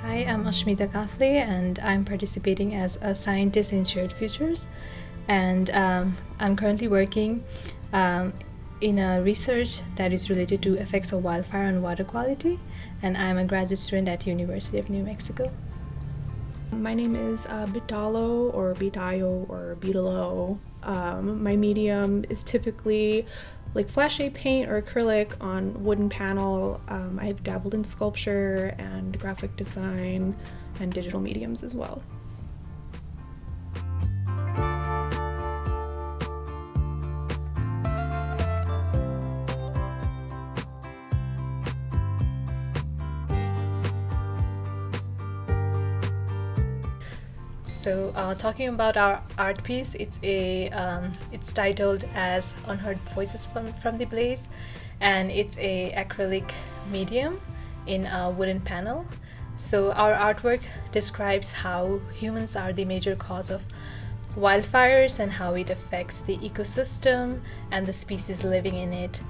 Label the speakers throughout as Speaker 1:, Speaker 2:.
Speaker 1: Hi, I'm Asmita Kaphle, and I'm participating as a scientist in Shared.Futures. And I'm currently working in a research that is related to effects of wildfire on water quality, and I'm a graduate student at University of New Mexico.
Speaker 2: My name is Beedallo or Beedallo or Beedallo. My medium is typically like flashy paint or acrylic on wooden panel. I've dabbled in sculpture and graphic design and digital mediums as well.
Speaker 1: So, talking about our art piece, it's titled as Unheard Voices from the Blaze, and it's a acrylic medium in a wooden panel. So our artwork describes how humans are the major cause of wildfires and how it affects the ecosystem and the species living in it.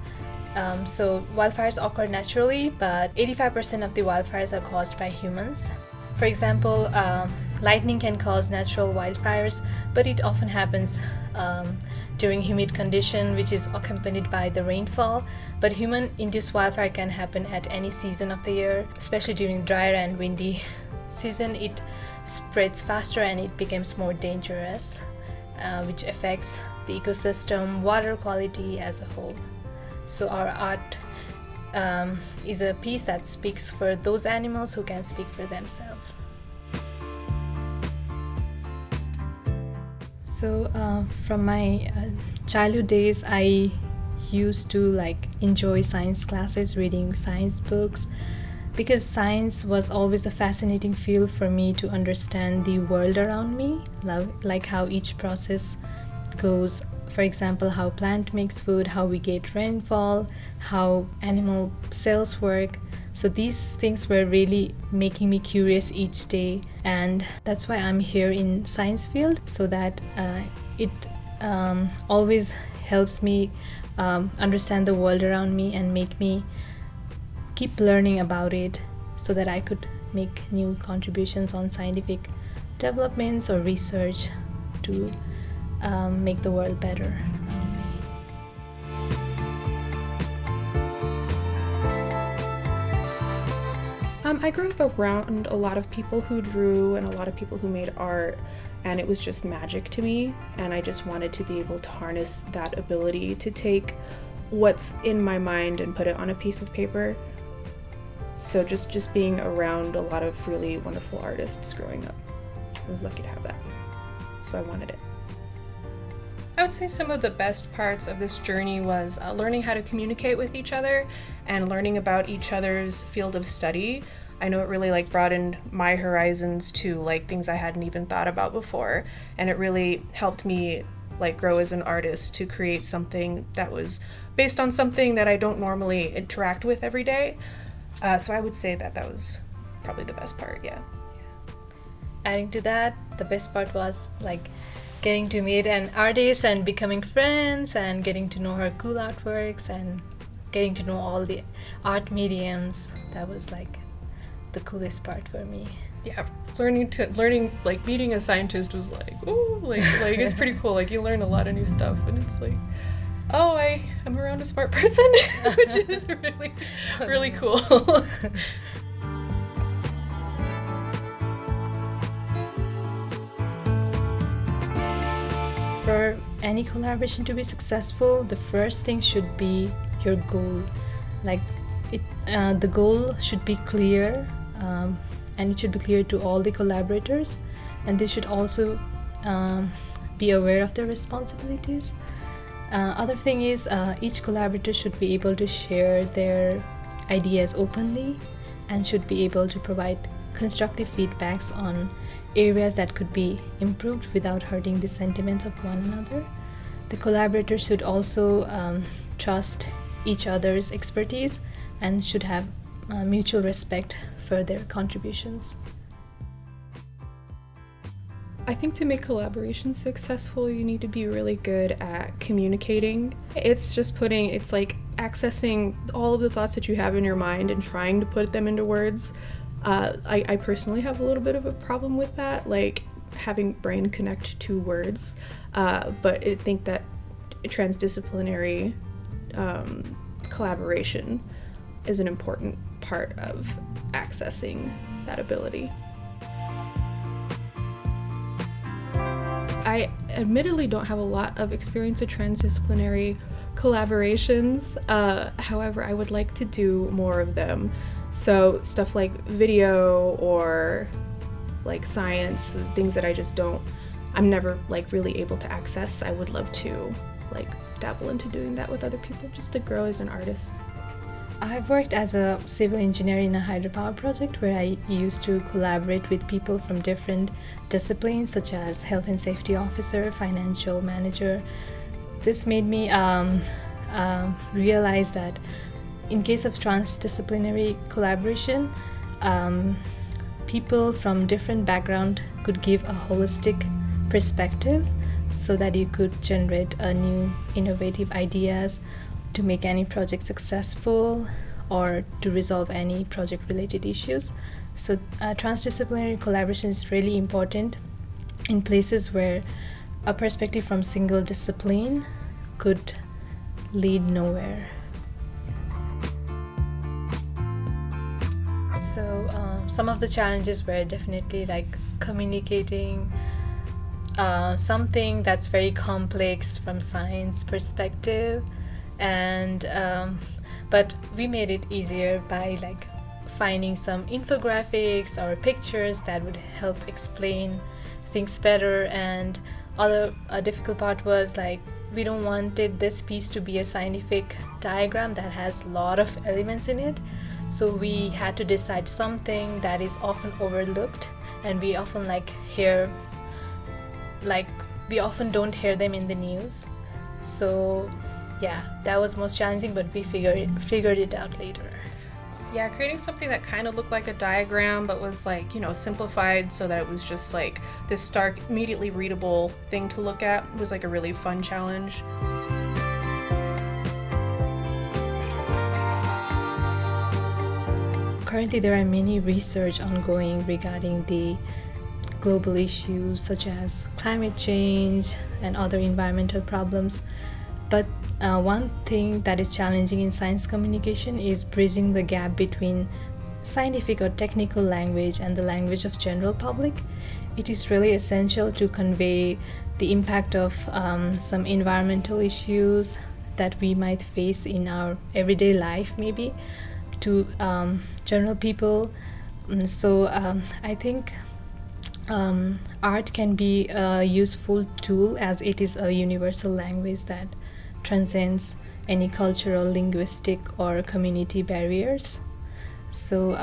Speaker 1: So wildfires occur naturally, but 85% of the wildfires are caused by humans. For example, lightning can cause natural wildfires, but it often happens during humid condition, which is accompanied by the rainfall. But human-induced wildfire can happen at any season of the year, especially during drier and windy season. It spreads faster and it becomes more dangerous, which affects the ecosystem, water quality as a whole. So our art is a piece that speaks for those animals who can speak for themselves. So from my childhood days, I used to enjoy science classes, reading science books, because science was always a fascinating field for me to understand the world around me, like how each process goes. For example, how plant makes food, how we get rainfall, how animal cells work. So these things were really making me curious each day, and that's why I'm here in science field, so that it always helps me understand the world around me and make me keep learning about it, so that I could make new contributions on scientific developments or research to make the world better.
Speaker 2: I grew up around a lot of people who drew and a lot of people who made art, and it was just magic to me, and I just wanted to be able to harness that ability to take what's in my mind and put it on a piece of paper. So just being around a lot of really wonderful artists growing up, I was lucky to have that, so I wanted it.
Speaker 3: I would say some of the best parts of this journey was learning how to communicate with each other and learning about each other's field of study. I know it really broadened my horizons to things I hadn't even thought about before, and it really helped me grow as an artist to create something that was based on something that I don't normally interact with every day. So I would say that was probably the best part, yeah.
Speaker 1: Adding to that, the best part was getting to meet an artist and becoming friends and getting to know her cool artworks and getting to know all the art mediums. That was the coolest part for me.
Speaker 3: Yeah, learning meeting a scientist was it's pretty cool. You learn a lot of new stuff, and it's I'm around a smart person, which is really, really cool.
Speaker 1: For any collaboration to be successful, the first thing should be your goal. The goal should be clear, and it should be clear to all the collaborators, and they should also be aware of their responsibilities. Other thing is, each collaborator should be able to share their ideas openly and should be able to provide constructive feedbacks on areas that could be improved without hurting the sentiments of one another. The collaborators should also trust each other's expertise and should have mutual respect for their contributions.
Speaker 2: I think to make collaborations successful, you need to be really good at communicating. It's accessing all of the thoughts that you have in your mind and trying to put them into words. I personally have a little bit of a problem with that, like having brain connect to words, but I think that transdisciplinary collaboration is an important part of accessing that ability. I admittedly don't have a lot of experience with transdisciplinary collaborations. However, I would like to do more of them. So stuff like video or like science, things that I'm never like really able to access. I would love to like dabble into doing that with other people just to grow as an artist.
Speaker 1: I've worked as a civil engineer in a hydropower project where I used to collaborate with people from different disciplines such as health and safety officer, financial manager. This made me realize that in case of transdisciplinary collaboration, people from different backgrounds could give a holistic perspective so that you could generate a new innovative ideas to make any project successful or to resolve any project related issues. So transdisciplinary collaboration is really important in places where a perspective from single discipline could lead nowhere. So some of the challenges were definitely like communicating something that's very complex from science perspective, and but we made it easier by like finding some infographics or pictures that would help explain things better. And other difficult part was like we don't wanted this piece to be a scientific diagram that has a lot of elements in it, so we had to decide something that is often overlooked and we often we often don't hear them in the news. So yeah, that was most challenging, but we figured it out later.
Speaker 3: Yeah, creating something that kind of looked like a diagram but was like, simplified so that it was just like this stark, immediately readable thing to look at was like a really fun challenge.
Speaker 1: Currently, there are many research ongoing regarding the global issues such as climate change and other environmental problems. But one thing that is challenging in science communication is bridging the gap between scientific or technical language and the language of general public. It is really essential to convey the impact of some environmental issues that we might face in our everyday life, maybe, to general people. So I think art can be a useful tool as it is a universal language that transcends any cultural, linguistic, or community barriers. So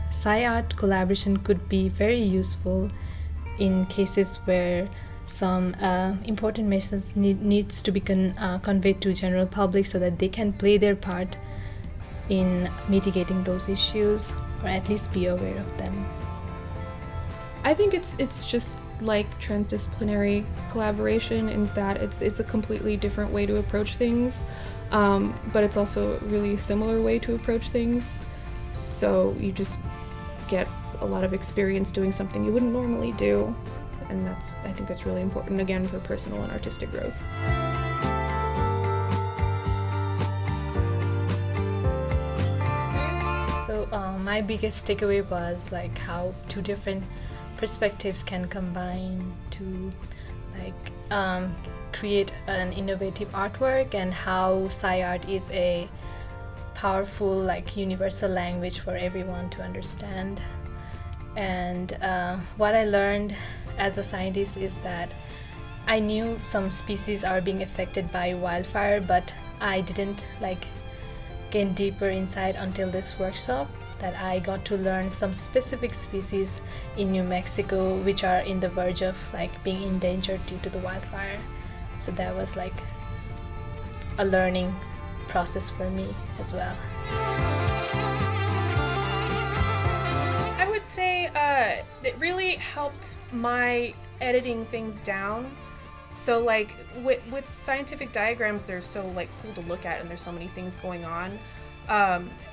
Speaker 1: sci-art collaboration could be very useful in cases where some important messages needs to be conveyed to general public so that they can play their part in mitigating those issues or at least be aware of them.
Speaker 2: I think it's just like transdisciplinary collaboration in that it's a completely different way to approach things, but it's also a really similar way to approach things. So you just get a lot of experience doing something you wouldn't normally do, and I think that's really important again for personal and artistic growth.
Speaker 1: So my biggest takeaway was like how two different perspectives can combine to create an innovative artwork, and how sci-art is a powerful universal language for everyone to understand. And what I learned as a scientist is that I knew some species are being affected by wildfire, but I didn't gain deeper insight until this workshop, that I got to learn some specific species in New Mexico which are in the verge of being endangered due to the wildfire. So that was a learning process for me as well.
Speaker 3: I would say it really helped my editing things down. So with scientific diagrams, they're so cool to look at and there's so many things going on.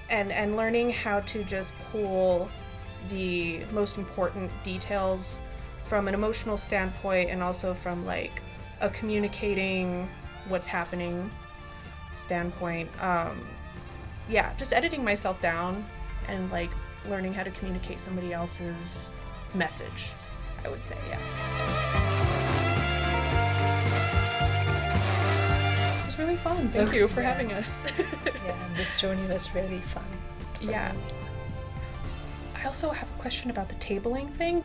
Speaker 3: And learning how to just pull the most important details from an emotional standpoint, and also from like a communicating what's happening standpoint. Yeah, just editing myself down and like learning how to communicate somebody else's message, I would say. Yeah, it was really fun. Thank you for having us.
Speaker 1: Yeah, this journey was really fun.
Speaker 3: Yeah. I also have a question about the tabling thing.